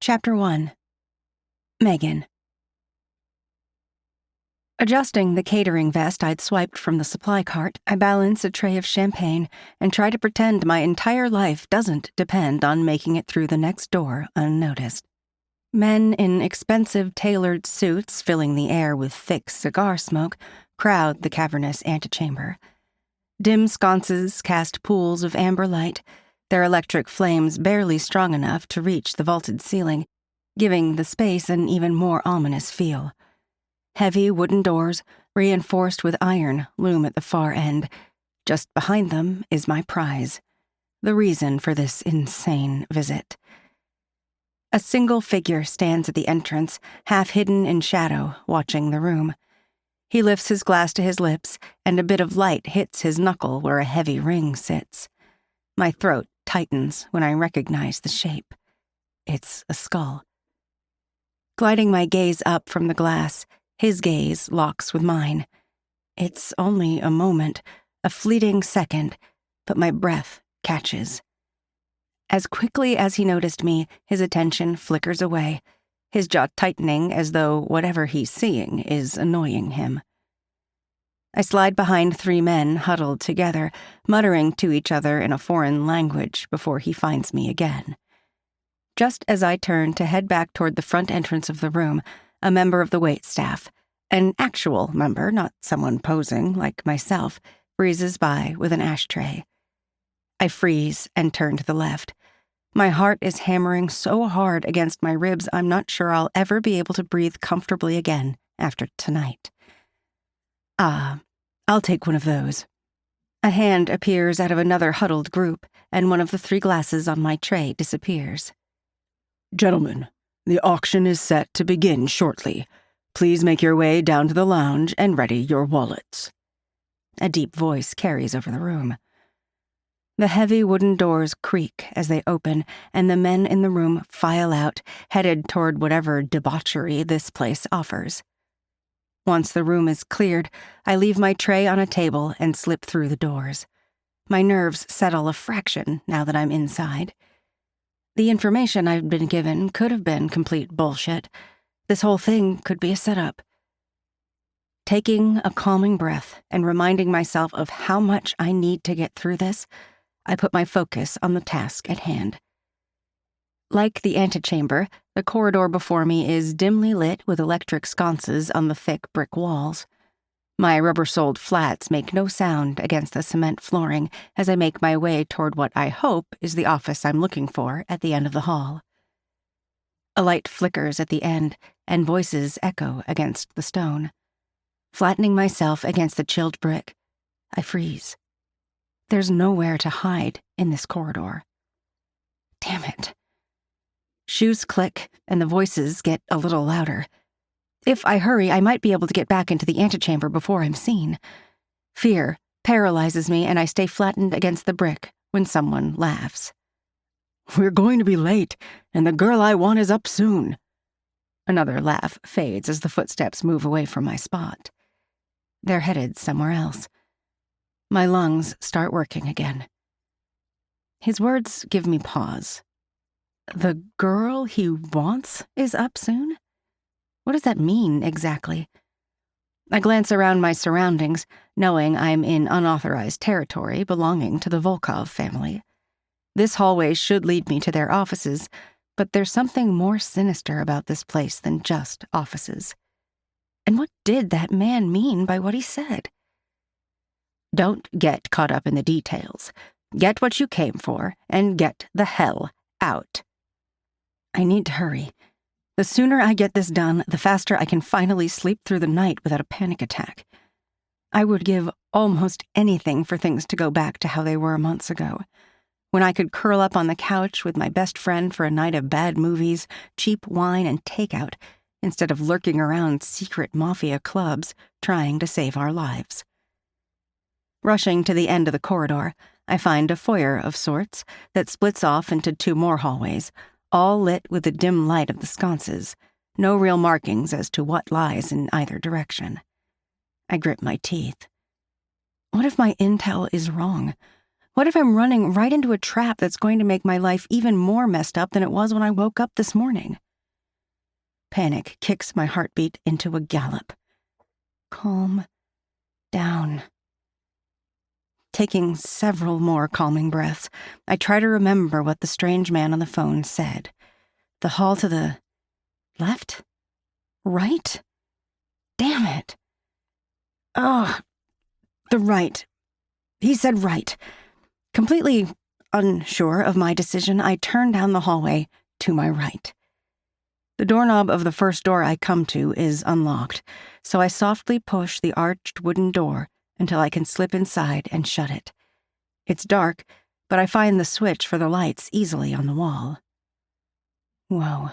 Chapter 1. Megan. Adjusting the catering vest I'd swiped from the supply cart, I balance a tray of champagne and try to pretend my entire life doesn't depend on making it through the next door unnoticed. Men in expensive tailored suits filling the air with thick cigar smoke crowd the cavernous antechamber. Dim sconces cast pools of amber light, their electric flames barely strong enough to reach the vaulted ceiling, giving the space an even more ominous feel. Heavy wooden doors, reinforced with iron, loom at the far end. Just behind them is my prize, the reason for this insane visit. A single figure stands at the entrance, half hidden in shadow, watching the room. He lifts his glass to his lips, and a bit of light hits his knuckle where a heavy ring sits. My throat tightens when I recognize the shape. It's a skull. Gliding my gaze up from the glass, his gaze locks with mine. It's only a moment, a fleeting second, but my breath catches. As quickly as he noticed me, his attention flickers away, his jaw tightening as though whatever he's seeing is annoying him. I slide behind 3 men huddled together, muttering to each other in a foreign language before he finds me again. Just as I turn to head back toward the front entrance of the room, a member of the waitstaff, an actual member, not someone posing like myself, breezes by with an ashtray. I freeze and turn to the left. My heart is hammering so hard against my ribs I'm not sure I'll ever be able to breathe comfortably again after tonight. I'll take one of those. A hand appears out of another huddled group, and one of the 3 glasses on my tray disappears. Gentlemen, the auction is set to begin shortly. Please make your way down to the lounge and ready your wallets. A deep voice carries over the room. The heavy wooden doors creak as they open, and the men in the room file out, headed toward whatever debauchery this place offers. Once the room is cleared, I leave my tray on a table and slip through the doors. My nerves settle a fraction now that I'm inside. The information I've been given could have been complete bullshit. This whole thing could be a setup. Taking a calming breath and reminding myself of how much I need to get through this, I put my focus on the task at hand. Like the antechamber, the corridor before me is dimly lit with electric sconces on the thick brick walls. My rubber-soled flats make no sound against the cement flooring as I make my way toward what I hope is the office I'm looking for at the end of the hall. A light flickers at the end, and voices echo against the stone. Flattening myself against the chilled brick, I freeze. There's nowhere to hide in this corridor. Damn it. Shoes click, and the voices get a little louder. If I hurry, I might be able to get back into the antechamber before I'm seen. Fear paralyzes me, and I stay flattened against the brick when someone laughs. We're going to be late, and the girl I want is up soon. Another laugh fades as the footsteps move away from my spot. They're headed somewhere else. My lungs start working again. His words give me pause. The girl he wants is up soon? What does that mean exactly? I glance around my surroundings, knowing I'm in unauthorized territory belonging to the Volkov family. This hallway should lead me to their offices, but there's something more sinister about this place than just offices. And what did that man mean by what he said? Don't get caught up in the details. Get what you came for, and get the hell out. I need to hurry. The sooner I get this done, the faster I can finally sleep through the night without a panic attack. I would give almost anything for things to go back to how they were months ago, when I could curl up on the couch with my best friend for a night of bad movies, cheap wine, and takeout, instead of lurking around secret mafia clubs trying to save our lives. Rushing to the end of the corridor, I find a foyer of sorts that splits off into 2 more hallways, all lit with the dim light of the sconces, no real markings as to what lies in either direction. I grip my teeth. What if my intel is wrong? What if I'm running right into a trap that's going to make my life even more messed up than it was when I woke up this morning? Panic kicks my heartbeat into a gallop. Calm down. Taking several more calming breaths, I try to remember what the strange man on the phone said. The hall to the left? Right? Damn it. Oh, the right. He said right. Completely unsure of my decision, I turn down the hallway to my right. The doorknob of the first door I come to is unlocked, so I softly push the arched wooden door until I can slip inside and shut it. It's dark, but I find the switch for the lights easily on the wall. Whoa.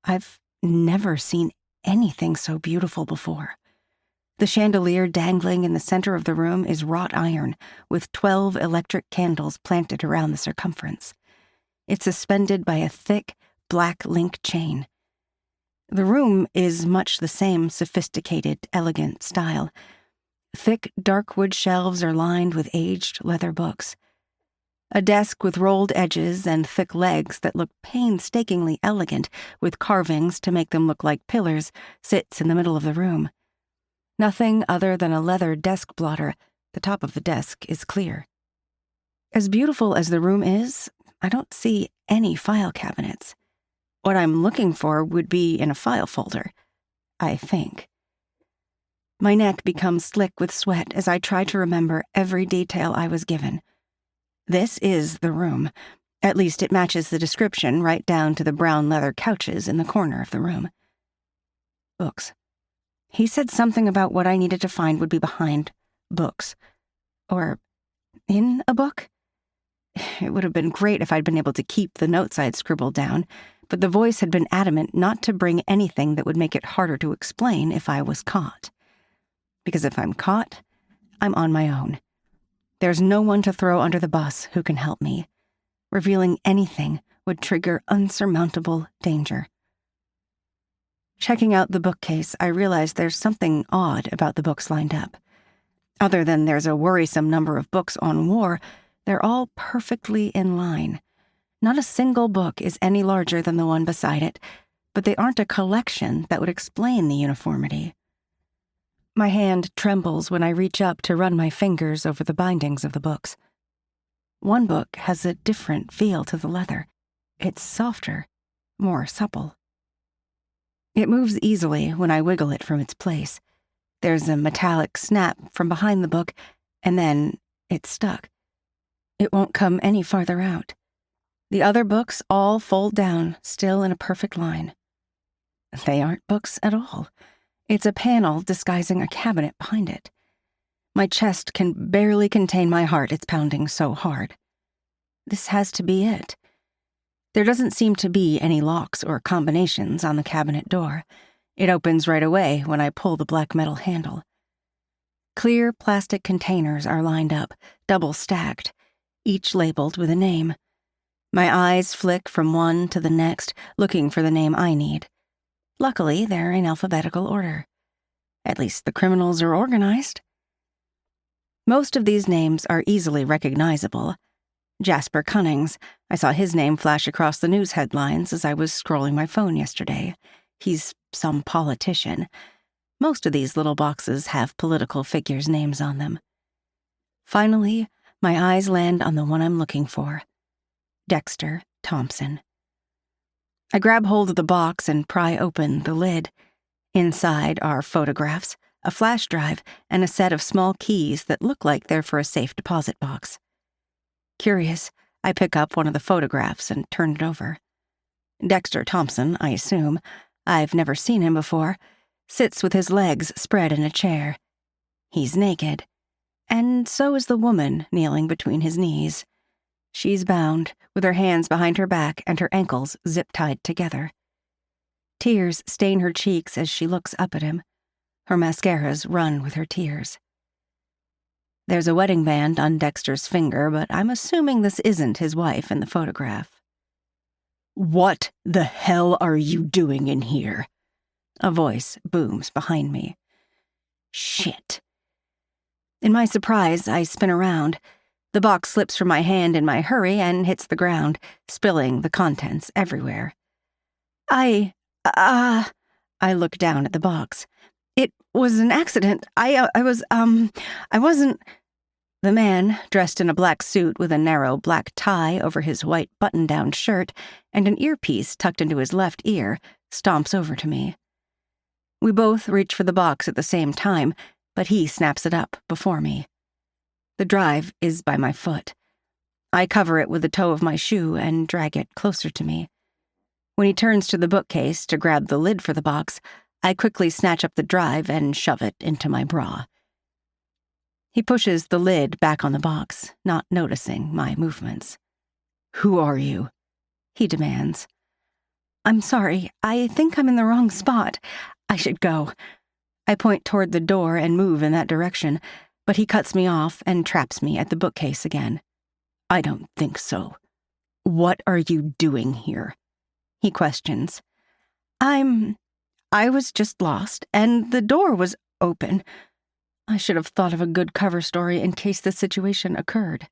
I've never seen anything so beautiful before. The chandelier dangling in the center of the room is wrought iron, with 12 electric candles planted around the circumference. It's suspended by a thick, black link chain. The room is much the same sophisticated, elegant style. Thick, dark wood shelves are lined with aged leather books. A desk with rolled edges and thick legs that look painstakingly elegant, with carvings to make them look like pillars, sits in the middle of the room. Nothing other than a leather desk blotter. The top of the desk is clear. As beautiful as the room is, I don't see any file cabinets. What I'm looking for would be in a file folder, I think. My neck becomes slick with sweat as I try to remember every detail I was given. This is the room. At least it matches the description right down to the brown leather couches in the corner of the room. Books. He said something about what I needed to find would be behind books. Or in a book? It would have been great if I'd been able to keep the notes I'd scribbled down, but the voice had been adamant not to bring anything that would make it harder to explain if I was caught. Because if I'm caught, I'm on my own. There's no one to throw under the bus who can help me. Revealing anything would trigger unsurmountable danger. Checking out the bookcase, I realize there's something odd about the books lined up. Other than there's a worrisome number of books on war, they're all perfectly in line. Not a single book is any larger than the one beside it, but they aren't a collection that would explain the uniformity. My hand trembles when I reach up to run my fingers over the bindings of the books. One book has a different feel to the leather. It's softer, more supple. It moves easily when I wiggle it from its place. There's a metallic snap from behind the book, and then it's stuck. It won't come any farther out. The other books all fold down, still in a perfect line. They aren't books at all. It's a panel disguising a cabinet behind it. My chest can barely contain my heart, it's pounding so hard. This has to be it. There doesn't seem to be any locks or combinations on the cabinet door. It opens right away when I pull the black metal handle. Clear plastic containers are lined up, double-stacked, each labeled with a name. My eyes flick from one to the next, looking for the name I need. Luckily, they're in alphabetical order. At least the criminals are organized. Most of these names are easily recognizable. Jasper Cunnings. I saw his name flash across the news headlines as I was scrolling my phone yesterday. He's some politician. Most of these little boxes have political figures' names on them. Finally, my eyes land on the one I'm looking for. Dexter Thompson. I grab hold of the box and pry open the lid. Inside are photographs, a flash drive, and a set of small keys that look like they're for a safe deposit box. Curious, I pick up one of the photographs and turn it over. Dexter Thompson, I assume, I've never seen him before, sits with his legs spread in a chair. He's naked, and so is the woman kneeling between his knees. She's bound, with her hands behind her back and her ankles zip-tied together. Tears stain her cheeks as she looks up at him. Her mascaras run with her tears. There's a wedding band on Dexter's finger, but I'm assuming this isn't his wife in the photograph. "What the hell are you doing in here?" A voice booms behind me. Shit. In my surprise, I spin around. The box slips from my hand in my hurry and hits the ground, spilling the contents everywhere. I look down at the box. It was an accident. I wasn't... The man, dressed in a black suit with a narrow black tie over his white button-down shirt and an earpiece tucked into his left ear, stomps over to me. We both reach for the box at the same time, but he snaps it up before me. The drive is by my foot. I cover it with the toe of my shoe and drag it closer to me. When he turns to the bookcase to grab the lid for the box, I quickly snatch up the drive and shove it into my bra. He pushes the lid back on the box, not noticing my movements. "Who are you?" he demands. "I'm sorry. I think I'm in the wrong spot. I should go." I point toward the door and move in that direction, but he cuts me off and traps me at the bookcase again. "I don't think so. What are you doing here?" he questions. I was just lost, and the door was open. I should have thought of a good cover story in case this situation occurred.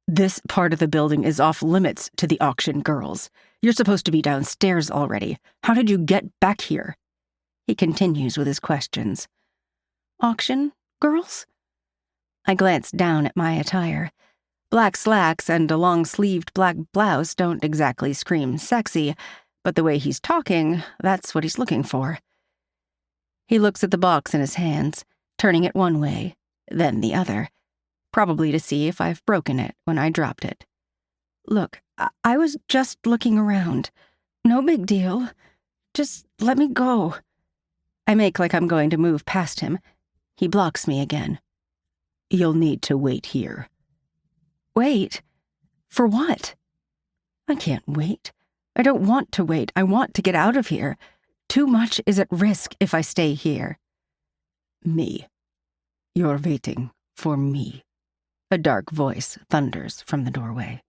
"This part of the building is off limits to the auction girls. You're supposed to be downstairs already. How did you get back here?" He continues with his questions. Auction girls? I glance down at my attire. Black slacks and a long-sleeved black blouse don't exactly scream sexy, but the way he's talking, that's what he's looking for. He looks at the box in his hands, turning it one way, then the other, probably to see if I've broken it when I dropped it. "Look, I was just looking around. No big deal. Just let me go." I make like I'm going to move past him. He blocks me again. "You'll need to wait here." "Wait? For what?" "I can't wait. I don't want to wait. I want to get out of here. Too much is at risk if I stay here." "Me. You're waiting for me," a dark voice thunders from the doorway.